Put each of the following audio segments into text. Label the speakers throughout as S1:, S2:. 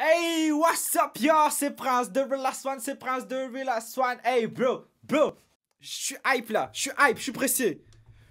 S1: Hey, what's up, yo? C'est Prince de Real Last One, c'est Prince de Real Last One. Hey, bro, je suis hype là, je suis pressé.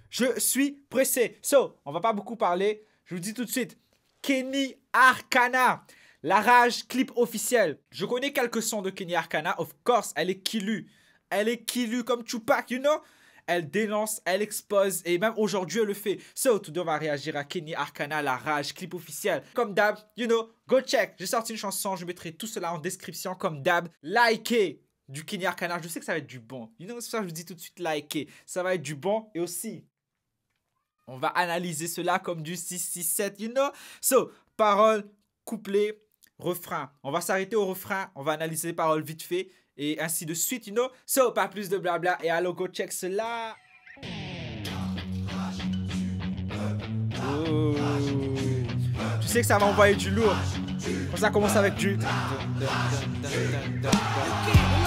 S1: Je suis pressé. So, on va pas beaucoup parler, je vous dis tout de suite. Kenny Arcana, la rage clip officiel. Je connais quelques sons de Kenny Arcana, of course, elle est killu. Elle est killu comme Tupac, you know? Elle dénonce, elle expose et même aujourd'hui elle le fait. So, tout le monde va réagir à Kenny Arcana, la rage, clip officiel. Comme d'hab, you know, go check. J'ai sorti une chanson, je mettrai tout cela en description comme d'hab. Likez du Kenny Arcana, je sais que ça va être du bon. You know, c'est ça que je vous dis tout de suite, likez. Ça va être du bon et aussi, on va analyser cela comme du 6-6-7, you know. So, paroles, couplet, refrain. On va s'arrêter au refrain, on va analyser les paroles vite fait. Et ainsi de suite, you know. So, pas plus de blabla. Et allô, go check cela. Oh. Tu sais que ça va envoyer du lourd. Quand ça commence avec du...
S2: Ok, on a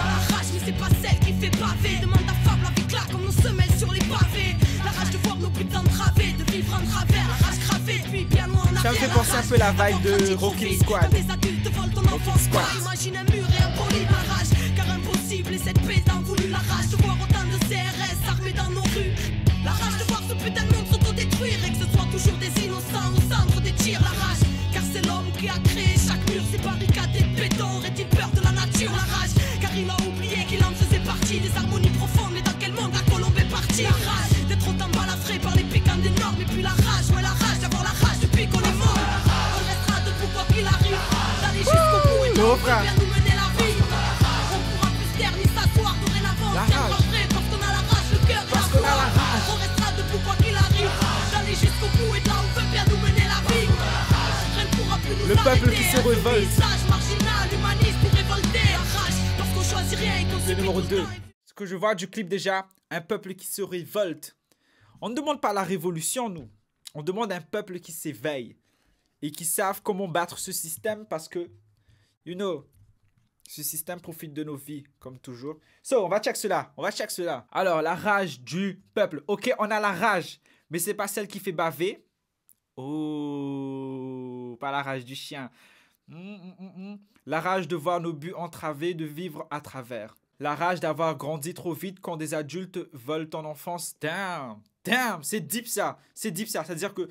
S2: la rage, mais c'est pas celle qui fait baver. Demande à Fable avec là, comme on se mêle sur les pavés. La rage de voir nos putains través, de vivre en travers. La rage gravée, puis bien loin en arrière.
S1: Ça me fait penser un peu la vibe de Rockin' Squad.
S2: Des adultes volent ton enfance, quoi. Imagine un mur et un poli de la rage. Car impossible, et cette paix t'en voulu. La rage de voir autant de CRS armés dans nos rues. La rage de voir ce putain de monde s'autodétruire. Et que ce soit toujours des innocents au centre des tirs. La rage, car c'est l'homme qui a créé chaque mur. Ces barricades et béton. Aurait-il peur de la nature? La rage, car il a oublié qu'il en faisait partie. Des harmonies profondes, mais dans quel monde la colombe est partie? La rage d'être autant balafré par les piquants des normes. Et puis la rage, ouais la rage d'avoir la rage depuis qu'on est mort. On restera debout quoi qu'il arrive. D'aller jusqu'au bout et non, bien nous mener la vie. On pourra plus se taire ni s'asseoir dorénavant.
S1: La
S2: C'est
S1: rage.
S2: pas vrai parce qu'on a la rage, le cœur et la
S1: qu'on a la
S2: foi. On restera debout quoi qu'il arrive. D'aller jusqu'au bout et de là on veut bien nous mener la vie. Rien ne pourra plus nous
S1: Le peuple
S2: arrêter.
S1: qui se révolte.
S2: Paysage marginal, humaniste et révolté. La rage parce qu'on choisit rien et qu'on
S1: Le
S2: subit
S1: numéro
S2: tout
S1: 2.
S2: le temps.
S1: Ce que je vois du clip déjà, un peuple qui se révolte. On ne demande pas la révolution, nous. On demande un peuple qui s'éveille. Et qui savent comment battre ce système parce que, you know, ce système profite de nos vies, comme toujours. So, on va check cela. Alors, la rage du peuple. Ok, on a la rage. Mais c'est pas celle qui fait baver. Oh, pas la rage du chien. La rage de voir nos buts entravés, de vivre à travers. La rage d'avoir grandi trop vite quand des adultes volent ton enfance. Damn, c'est deep ça. C'est-à-dire que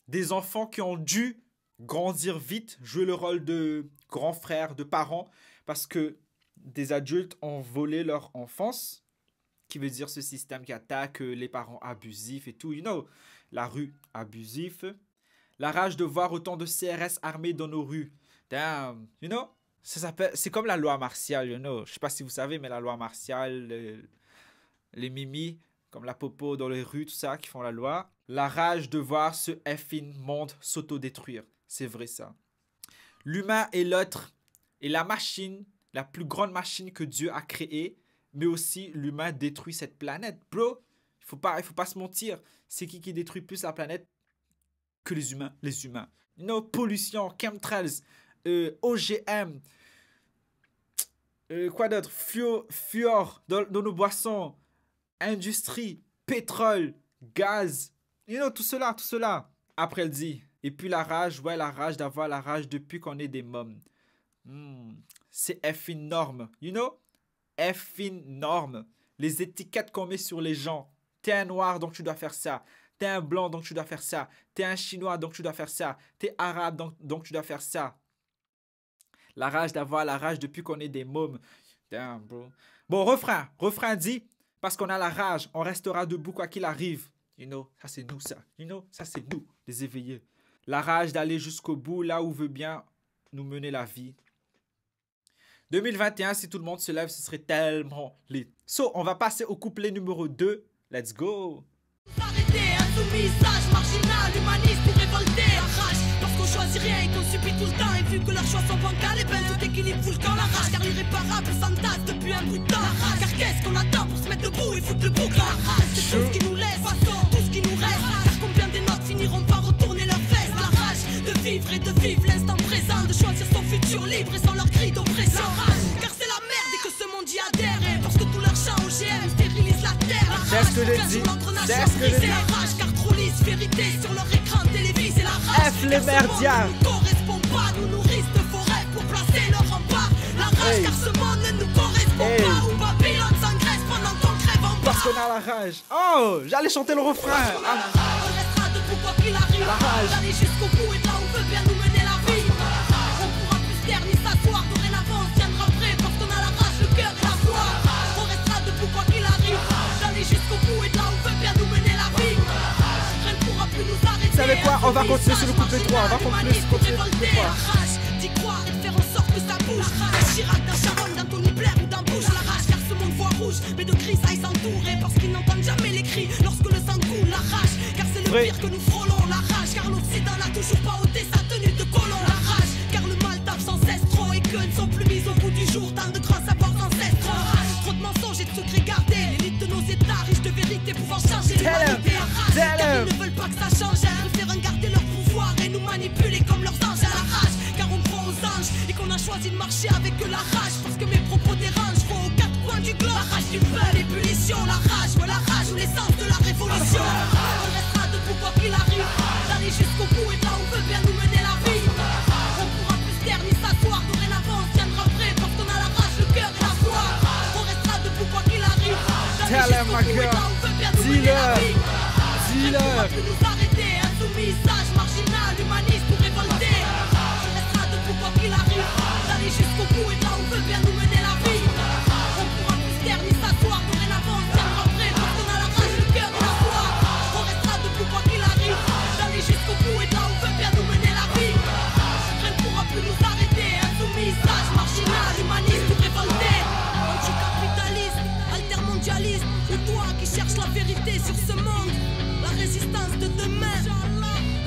S1: des enfants qui ont dû grandir vite, jouer le rôle de grands frères, de parents, parce que des adultes ont volé leur enfance, qui veut dire ce système qui attaque les parents abusifs et tout, you know, la rue abusif. La rage de voir autant de CRS armés dans nos rues. Damn, you know, c'est comme la loi martiale, you know. Je sais pas si vous savez, mais la loi martiale, les mimis, comme la popo dans les rues, tout ça, qui font la loi. La rage de voir ce effing monde s'autodétruire. C'est vrai ça. L'humain est l'autre et la machine, la plus grande machine que Dieu a créée, mais aussi l'humain détruit cette planète. Bro, il faut pas se mentir. C'est qui détruit plus la planète que les humains? Les humains. You know, pollution, chemtrails, OGM, quoi d'autre? Fluor dans nos boissons, industrie, pétrole, gaz. You know, tout cela. Après, elle dit, et puis la rage, ouais, la rage d'avoir la rage depuis qu'on est des mômes. C'est effing norme, you know? Effing norme. Les étiquettes qu'on met sur les gens. T'es un noir, donc tu dois faire ça. T'es un blanc, donc tu dois faire ça. T'es un chinois, donc tu dois faire ça. T'es arabe, donc tu dois faire ça. La rage d'avoir la rage depuis qu'on est des mômes. Damn, bro. Bon, refrain dit, parce qu'on a la rage, on restera debout quoi qu'il arrive. You know, ça c'est nous ça. You know, ça c'est nous, les éveillés. La rage d'aller jusqu'au bout, là où veut bien nous mener la vie. 2021, si tout le monde se lève, ce serait tellement lit. So, on va passer au couplet numéro 2. Let's go.
S2: Arrêtez, insoumis, sage, marginal, humaniste et révolté. La rage, parce qu'on choisit rien et qu'on subit tout le temps. Et vu que leurs choix sont bancals, et ben tout équilibre fout le camp. La rage, car l'irréparable s'entasse depuis un bout de temps. La rage, car qu'est-ce qu'on attend pour se mettre debout et foutre le bouc? La rage, c'est tout ce qui nous laisse, tout ce qui nous reste. Car combien des notes finiront par retourner leur veste? La rage, de vivre et de vivre l'instant présent. De choisir son futur libre et sans leur cri d'oppression. La rage, car c'est la merde et que ce monde y adhère. Et parce que tous leurs champs OGM stérilisent la terre. La
S1: C'est
S2: rage,
S1: ce que j'ai dit.
S2: c'est la rage, car trop lisse, vérité sur leur écran télévisé. La rage,
S1: F les merdias.
S2: nous correspond pas, nous nourrissent de forêts
S1: qu'on a la rage. Oh, j'allais chanter le refrain.
S2: On restera debout quoi qu'il arrive.
S1: La rage.
S2: D'aller jusqu'au bout et de là où veut bien nous mener la vie. On pourra plus se taire ni s'asseoir. Dorénavant on se tiendra prêt parce qu'on a la rage, le cœur et la foi. On restera debout quoi qu'il arrive. D'aller jusqu'au bout et de là où veut bien nous mener la vie. Rien ne pourra plus nous arrêter.
S1: Vous savez quoi? On va continuer sur le couplet 3. On va continuer sur le couplet 3.
S2: La rage, d'y croire et de faire en sorte que ça bouge. D'un Chirac, d'un Sharon, d'un Tony Blair ou d'un Bush. La rage car ce monde voit rouge, mais de grisailles s'entourer parce qu'ils n'entendent jamais les cris lorsque le sang coule. La rage, car c'est le
S1: Vrai.
S2: pire que nous frôlons. La rage, car l'Occident n'a toujours pas ôté sa tenue de colon. La rage, car le mal tape sans cesse trop et que ne sont plus mis au bout du jour tant de grands savoirs ancestraux. La rage, trop de mensonges et de secrets gardés. L'élite de nos états riches de vérité pouvant changer l'humanité. La rage, car ils ne veulent pas que ça change. Ils préfèrent garder leur pouvoir et nous manipuler comme leurs anges. À la rage, car on croit aux anges et qu'on a choisi de marcher avec la rage parce que mes propos dérangent. Faut aux quatre coins du globe. La rage du peuple, l'ébullition, la rage ou l'essence de la révolution. On restera debout quoi qu'il arrive. D'aller jusqu'au bout et de là où veut bien nous mener la vie. On pourra plus se taire ni s'asseoir. Dorénavant on se tiendra prêt parce qu'on a la rage, le cœur et la foi. On restera debout quoi qu'il arrive.
S1: Tell
S2: D'aller
S1: him,
S2: jusqu'au
S1: my
S2: bout et de
S1: girl.
S2: là où veut bien nous mener la
S1: Dis-le.
S2: vie.
S1: Dis-le.
S2: On pourra plus nous arrêter. Insoumis, sage, marginal, humaniste ou révolté. On restera debout quoi qu'il arrive. D'aller jusqu'au bout et de là où veut bien nous mener la vie. On pourra plus se taire ni s'asseoir. Dorénavant on se tiendra prêt parce qu'on a la rage, le cœur et la foi. On restera debout quoi qu'il arrive. D'aller jusqu'au bout et de là où veut bien nous mener la vie. Rien ne pourra plus nous arrêter. Insoumis, sage, marginal, humaniste ou révolté. Anticapitaliste, altermondialiste. Ou toi qui cherches la vérité sur ce monde. La résistance de demain.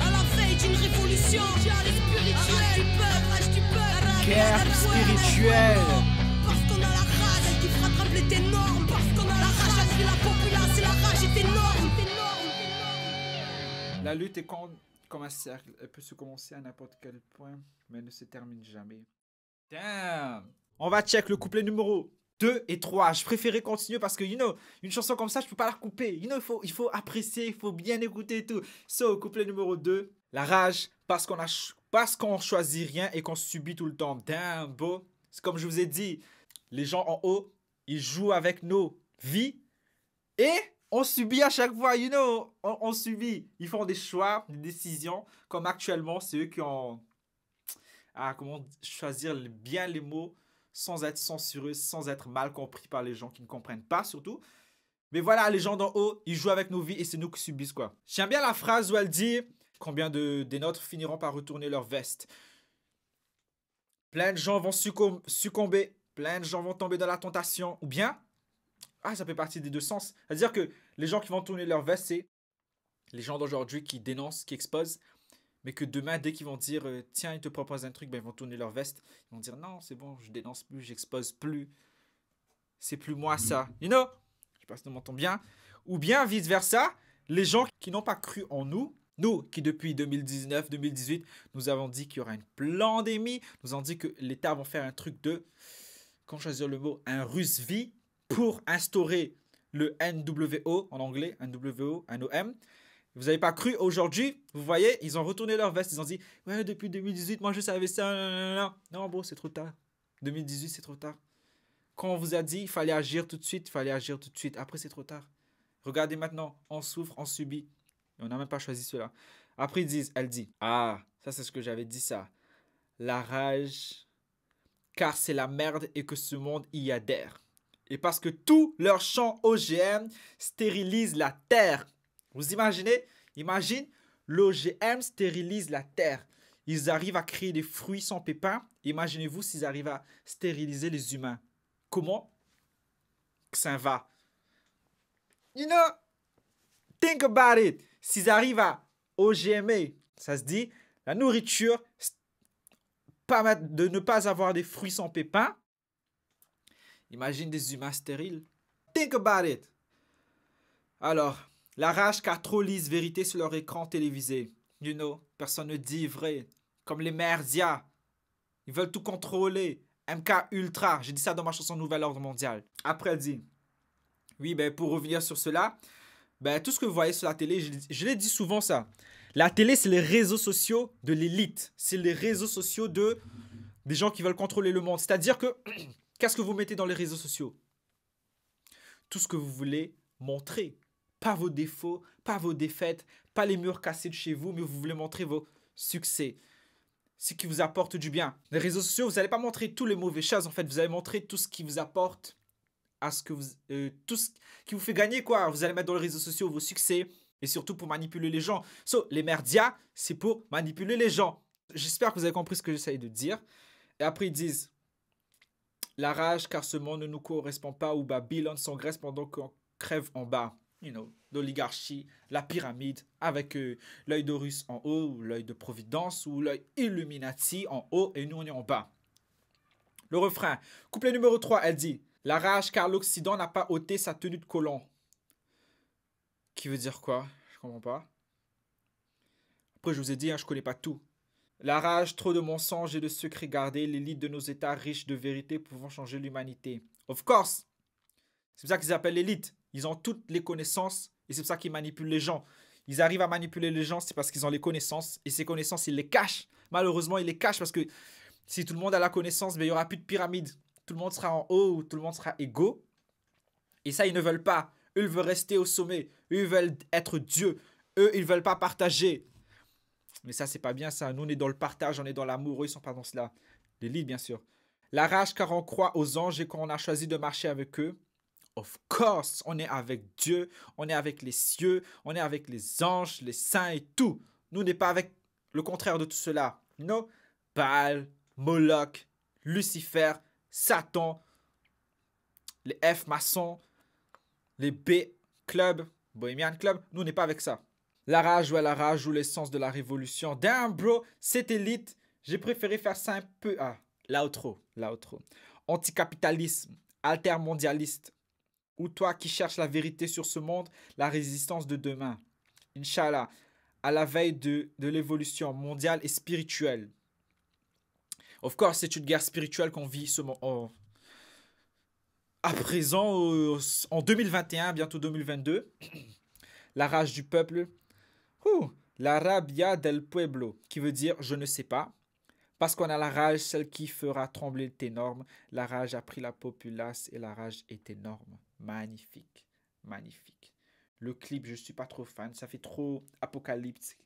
S2: À la veille d'une révolution. Rage du peuple.
S1: Guerre spirituelle.
S2: Parce qu'on a la rage qui fera trembler tes normes. Parce qu'on a la rage a pris la populace et la rage est énorme.
S1: La lutte est comme un cercle. Elle peut se commencer à n'importe quel point, mais ne se termine jamais. Damn. On va check le couplet numéro 2 et 3. Je préférais continuer parce que, une chanson comme ça, je peux pas la couper. Il faut apprécier, il faut bien écouter et tout. So, couplet numéro 2. La rage, parce qu'on choisit rien et qu'on subit tout le temps. Damn, beau. C'est comme je vous ai dit, les gens en haut, ils jouent avec nos vies et on subit à chaque fois, on subit. Ils font des choix, des décisions, comme actuellement, c'est eux qui ont... comment choisir bien les mots sans être censuré, sans être mal compris par les gens qui ne comprennent pas surtout. Mais voilà, les gens d'en haut, ils jouent avec nos vies et c'est nous qui subissent quoi. J'aime bien la phrase où elle dit combien des nôtres finiront par retourner leur veste. Plein de gens vont succomber, plein de gens vont tomber dans la tentation. Ou bien, ça fait partie des deux sens. C'est-à-dire que les gens qui vont tourner leur veste, c'est les gens d'aujourd'hui qui dénoncent, qui exposent. Mais que demain, dès qu'ils vont dire tiens, ils te proposent un truc, ben, ils vont tourner leur veste. Ils vont dire non, c'est bon, je dénonce plus, j'expose plus. C'est plus moi ça. Je sais pas si tu m'entends bien. Ou bien vice versa, les gens qui n'ont pas cru en nous qui depuis 2019, 2018, nous avons dit qu'il y aura une pandémie. Nous avons dit que l'État va faire un truc de, comment choisir le mot, un Russie pour instaurer le NWO en anglais, NWO, NOM. Vous n'avez pas cru aujourd'hui, vous voyez, ils ont retourné leur veste, ils ont dit « Ouais, depuis 2018, moi je savais ça, non, bon, c'est trop tard. 2018, c'est trop tard. Quand on vous a dit, il fallait agir tout de suite, Après, c'est trop tard. Regardez maintenant, on souffre, on subit. Et on n'a même pas choisi cela. Après, elle dit « Ah, ça c'est ce que j'avais dit ça. La rage, car c'est la merde et que ce monde y adhère. Et parce que tous leurs champs OGM stérilisent la terre. » Vous imaginez? Imagine, l'OGM stérilise la terre. Ils arrivent à créer des fruits sans pépins. Imaginez-vous s'ils arrivent à stériliser les humains. Comment que ça va? Think about it. S'ils arrivent à OGMer, ça se dit, la nourriture, de ne pas avoir des fruits sans pépins. Imagine des humains stériles. Think about it. Alors... La rage car trop lisent vérité sur leur écran télévisé. Personne ne dit vrai. Comme les merdias. Ils veulent tout contrôler. MK Ultra. J'ai dit ça dans ma chanson Nouvel Ordre Mondial. Après, elle dit. Oui, pour revenir sur cela. Tout ce que vous voyez sur la télé, je l'ai dit souvent ça. La télé, c'est les réseaux sociaux de l'élite. C'est les réseaux sociaux des gens qui veulent contrôler le monde. C'est-à-dire que, qu'est-ce que vous mettez dans les réseaux sociaux? Tout ce que vous voulez montrer. Pas vos défauts, pas vos défaites, pas les murs cassés de chez vous, mais vous voulez montrer vos succès. Ce qui vous apporte du bien. Les réseaux sociaux, vous n'allez pas montrer tous les mauvaises choses. En fait, vous allez montrer tout ce qui vous apporte à ce que vous... tout ce qui vous fait gagner, quoi. Vous allez mettre dans les réseaux sociaux vos succès et surtout pour manipuler les gens. Les merdias, c'est pour manipuler les gens. J'espère que vous avez compris ce que j'essaye de dire. Et après, ils disent la rage, car ce monde ne nous correspond pas, où Babylone s'engraisse pendant qu'on crève en bas. L'oligarchie, la pyramide, avec l'œil d'Horus en haut, ou l'œil de Providence, ou l'œil Illuminati en haut, et nous on est en bas. Le refrain, couplet numéro 3, elle dit la rage, car l'Occident n'a pas ôté sa tenue de colon. Qui veut dire quoi? Je comprends pas. Après, je vous ai dit, je connais pas tout. La rage, trop de mensonges et de secrets gardés, l'élite de nos États riches de vérité pouvant changer l'humanité. Of course! C'est pour ça qu'ils appellent l'élite. Ils ont toutes les connaissances et c'est pour ça qu'ils manipulent les gens. Ils arrivent à manipuler les gens, c'est parce qu'ils ont les connaissances et ces connaissances, ils les cachent. Malheureusement, ils les cachent parce que si tout le monde a la connaissance, il n'y aura plus de pyramide. Tout le monde sera en haut ou tout le monde sera égaux. Et ça, ils ne veulent pas. Eux, ils veulent rester au sommet. Eux, ils veulent être Dieu. Eux, ils ne veulent pas partager. Mais ça, c'est pas bien ça. Nous, on est dans le partage, on est dans l'amour. Eux, ils sont pas dans cela. L'élite, bien sûr. La rage, car on croit aux anges et qu'on a choisi de marcher avec eux. Of course, on est avec Dieu, on est avec les cieux, on est avec les anges, les saints et tout. Nous, on n'est pas avec le contraire de tout cela. Non, Baal, Moloch, Lucifer, Satan, les F maçons, les B club, Bohemian Club. Nous, on n'est pas avec ça. La rage, ouais, la rage ou l'essence de la révolution. Damn, bro, cette élite, j'ai préféré faire ça un peu. Ah, l'outro. Anticapitalisme, altermondialiste. Ou toi qui cherches la vérité sur ce monde, la résistance de demain. Inch'Allah, à la veille de l'évolution mondiale et spirituelle. Of course, c'est une guerre spirituelle qu'on vit à présent, en 2021, bientôt 2022. La rage du peuple. La rabia del pueblo, qui veut dire je ne sais pas. Parce qu'on a la rage, celle qui fera trembler tes normes. La rage a pris la populace et la rage est énorme. Magnifique, magnifique. Le clip, je ne suis pas trop fan. Ça fait trop apocalypse,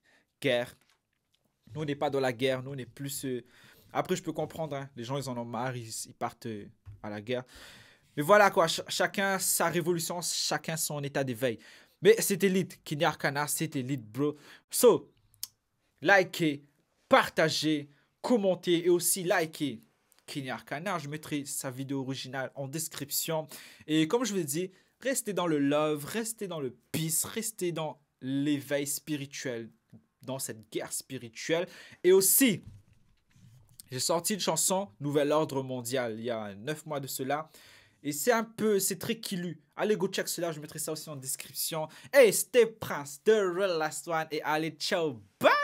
S1: guerre. Nous, on n'est pas dans la guerre. Nous, on est plus... Après, je peux comprendre. Hein. Les gens, ils en ont marre. Ils partent à la guerre. Mais voilà, quoi. Chacun sa révolution. Chacun son état d'éveil. Mais c'est élite. Kini Arcana, c'est élite, bro. So, likez, partagez, commentez et aussi likez Kini Arcana. Je mettrai sa vidéo originale en description. Et comme je vous l'ai dit, restez dans le love, restez dans le peace, restez dans l'éveil spirituel, dans cette guerre spirituelle. Et aussi, j'ai sorti une chanson Nouvel Ordre Mondial il y a 9 mois de cela. Et c'est très killu. Allez go check cela, je mettrai ça aussi en description. Hey, c'était Prince, the real last one. Et allez, ciao, bye!